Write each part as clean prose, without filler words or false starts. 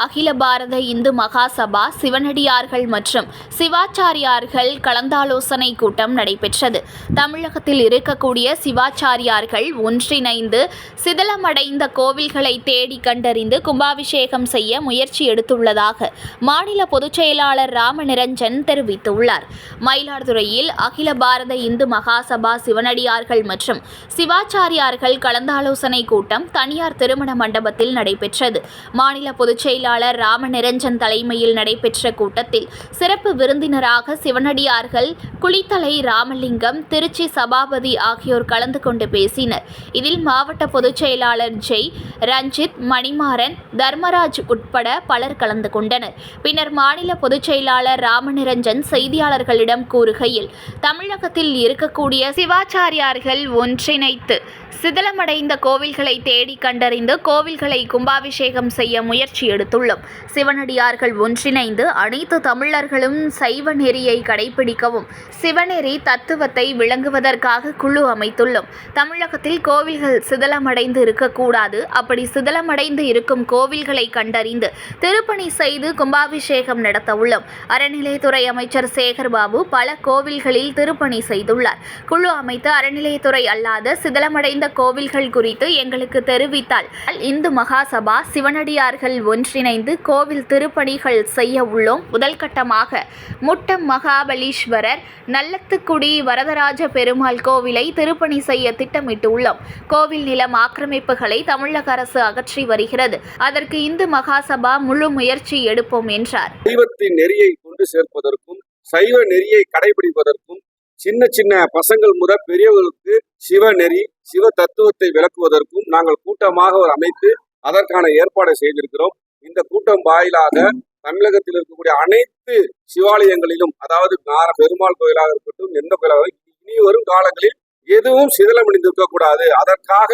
அகில பாரத இந்து மகாசபா சிவனடியார்கள் மற்றும் சிவாச்சாரியார்கள் கலந்தாலோசனை கூட்டம் நடைபெற்றது. தமிழகத்தில் இருக்கக்கூடிய சிவாச்சாரியார்கள் ஒன்றிணைந்து சிதிலமடைந்த கோவில்களை தேடி கண்டறிந்து கும்பாபிஷேகம் செய்ய முயற்சி எடுத்துள்ளதாக மாநில பொதுச் செயலாளர் ராமநிரஞ்சன் தெரிவித்துள்ளார். மயிலாடுதுறையில் அகில பாரத இந்து மகாசபா சிவனடியார்கள் மற்றும் சிவாச்சாரியார்கள் கலந்தாலோசனை கூட்டம் தனியார் திருமண மண்டபத்தில் நடைபெற்றது. மாநில பொதுச் செயலாளர் ராமநிரஞ்சன் தலைமையில் நடைபெற்ற கூட்டத்தில் சிறப்பு விருந்தினராக சிவனடியார்கள் குளித்தலை ராமலிங்கம், திருச்சி சபாபதி ஆகியோர் கலந்து கொண்டு பேசினர். இதில் மாவட்ட பொதுச் செயலாளர் ஜெய், ரஞ்சித், மணிமாறன், தர்மராஜ் உட்பட பலர் கலந்து கொண்டனர். பின்னர் மாநில பொதுச் செயலாளர் ராமநிரஞ்சன் செய்தியாளர்களிடம் கூறுகையில், தமிழகத்தில் இருக்கக்கூடிய சிவாச்சாரியார்கள் ஒன்றிணைத்து சிதிலமடைந்த கோவில்களை தேடி கண்டறிந்து கோவில்களை கும்பாபிஷேகம் செய்ய முயற்சி எடுத்துள்ளோம். சிவனடியார்கள் ஒன்றிணைந்து அனைத்து தமிழர்களும் சைவ நெறியை கடைபிடிக்கவும் சிவநெறி தத்துவத்தை விளங்குவதற்காக குழு அமைத்துள்ளோம். தமிழகத்தில் கோவில்கள் சிதிலமடைந்து இருக்கக்கூடாது. அப்படி சிதிலமடைந்து இருக்கும் கோவில்களை கண்டறிந்து திருப்பணி செய்து கும்பாபிஷேகம் நடத்த உள்ளோம். அறநிலையத்துறை அமைச்சர் சேகர்பாபு பல கோவில்களில் திருப்பணி செய்துள்ளார். குழு அமைத்து அறநிலையத்துறை அல்லாத சிதிலமடைந்த கோவில்கள் குறித்து எங்களுக்கு தெரிவித்தால் இந்து மகாசபா சிவனடியார்கள் ஒன்றிணைந்து கோவில் திருப்பணிகள் செய்ய உள்ளோம். முதல் கட்டமாக முட்டம் மகாபலீஸ்வரர், நல்லத்துக்குடி வரதராஜ பெருமாள் கோவிலை திருப்பணி செய்ய திட்டமிட்டுள்ளோம். கோவில் நிலம் ஆக்கிரமிப்புகளை தமிழக அரசு அகற்றி வருகிறது. அதற்கு இந்து மகாசபா முழு முயற்சி எடுப்போம் என்றார். சைவத்தின் நெறியை கொண்டு சேர்ப்பதற்கும் சைவ நெறியை கடைபிடிப்பதற்கும் சின்ன சின்ன பசங்கள் முதல் பெரியவர்களுக்கு சிவ நெறி சிவ தத்துவத்தை விளக்குவதற்கும் நாங்கள் கூட்டமாக ஒரு அமைத்து அதற்கான ஏற்பாடு செய்திருக்கிறோம். இந்த கூட்டம் வாயிலாக தமிழகத்தில் இருக்கக்கூடிய அனைத்து சிவாலயங்களிலும், அதாவது பெருமாள் கோயிலாக இருக்கட்டும், எந்த கோயிலாக இனி வரும் காலங்களில் எதுவும் சிதிலமடைந்து இருக்கக்கூடாது, அதற்காக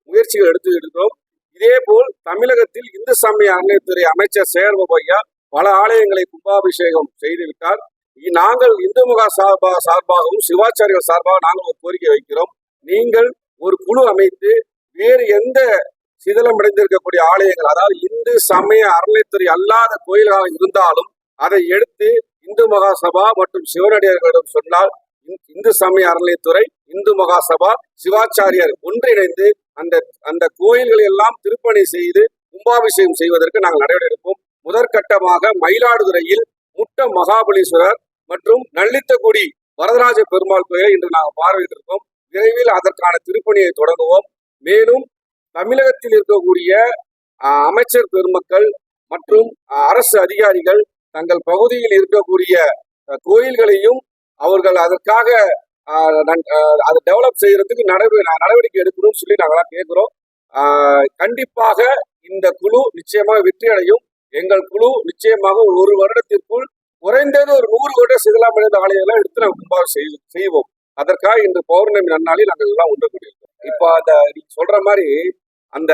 முயற்சிகள் எடுக்கிறோம். இதே போல் தமிழகத்தில் இந்து சமய அறநிலையத்துறை அமைச்சர் சேகர்பாபு ஐயா பல ஆலயங்களை கும்பாபிஷேகம் செய்துவிட்டார். நாங்கள் இந்து மகா சார்பாகவும் சிவாச்சாரிகள் சார்பாக நாங்கள் ஒரு கோரிக்கை வைக்கிறோம். நீங்கள் ஒரு குழு அமைத்து வேறு எந்த சிதிலமடைந்திருக்கக்கூடிய ஆலயங்கள், அதாவது இந்து சமய அறநிலையத்துறை அல்லாத கோயில்களாக இருந்தாலும் அதை எடுத்து இந்து மகாசபா மற்றும் சிவனடியார்களிடம் சொன்னால் இந்து சமய அறநிலையத்துறை, இந்து மகாசபா, சிவாச்சாரியார் ஒன்றிணைந்து அந்த கோயில்களை எல்லாம் திருப்பணி செய்து கும்பாபிஷேகம் செய்வதற்கு நாங்கள் நடவடிக்கை எடுப்போம். முதற்கட்டமாக மயிலாடுதுறையில் முட்டம் மகாபலீஸ்வரர் மற்றும் நல்லித்தக்குடி வரதராஜ பெருமாள் கோயிலை இன்று நாங்கள் பார்வையிட்டிருக்கோம். விரைவில் அதற்கான திருப்பணியை தொடங்குவோம். மேலும் தமிழகத்தில் இருக்கக்கூடிய அமைச்சர் பெருமக்கள் மற்றும் அரசு அதிகாரிகள் தங்கள் பகுதியில் இருக்கக்கூடிய கோயில்களையும் அவர்கள் அதற்காக அதை டெவலப் செய்யறதுக்கு நடவடிக்கை எடுக்கணும்னு சொல்லி நாங்களாம் கேட்கிறோம். கண்டிப்பாக இந்த குழு நிச்சயமாக வெற்றி அடையும். எங்கள் குழு நிச்சயமாக ஒரு வருடத்திற்குள் குறைந்தது ஒரு 100 வருட சிதிலமடைந்த ஆலயங்களை எடுத்து நாங்கள் கும்பாபிஷேகம் செய்வோம். அதற்காக இன்று பௌர்ணமி நன்னாளில் நாங்கள் எல்லாம் ஒன்று கூடியிருக்கோம். இப்போ அந்த நீங்க சொல்ற மாதிரி அந்த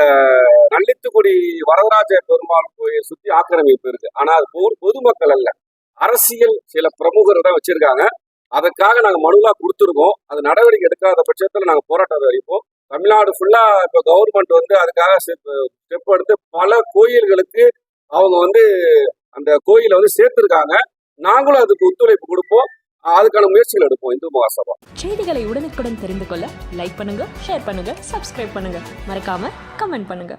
நல்லித்துக்குடி வரதராஜ பெருமாள் கோயில் சுத்தி ஆக்கிரமிப்பு இருக்கு. ஆனால் பொதுமக்கள் அல்ல, அரசியல் சில பிரமுகர் தான் வச்சிருக்காங்க. அதற்காக நாங்கள் மனுவா கொடுத்துருக்கோம். அது நடவடிக்கை எடுக்காத பட்சத்தில் நாங்கள் போராட்டத்தை வைப்போம். தமிழ்நாடு ஃபுல்லா இப்போ கவர்மெண்ட் அதுக்காக ஸ்டெப் எடுத்து பல கோயில்களுக்கு அவங்க அந்த கோயிலை சேர்த்திருக்காங்க. நாங்களும் அதுக்கு ஒத்துழைப்பு கொடுப்போம். அதுக்கான முயற்சிகள் எடுப்போம். இந்து மகாசபா செய்திகளை உடனுக்குடன் தெரிந்து கொள்ள லைக் பண்ணுங்க, ஷேர் பண்ணுங்க, சப்ஸ்கிரைப் பண்ணுங்க, மறக்காம கமெண்ட் பண்ணுங்க.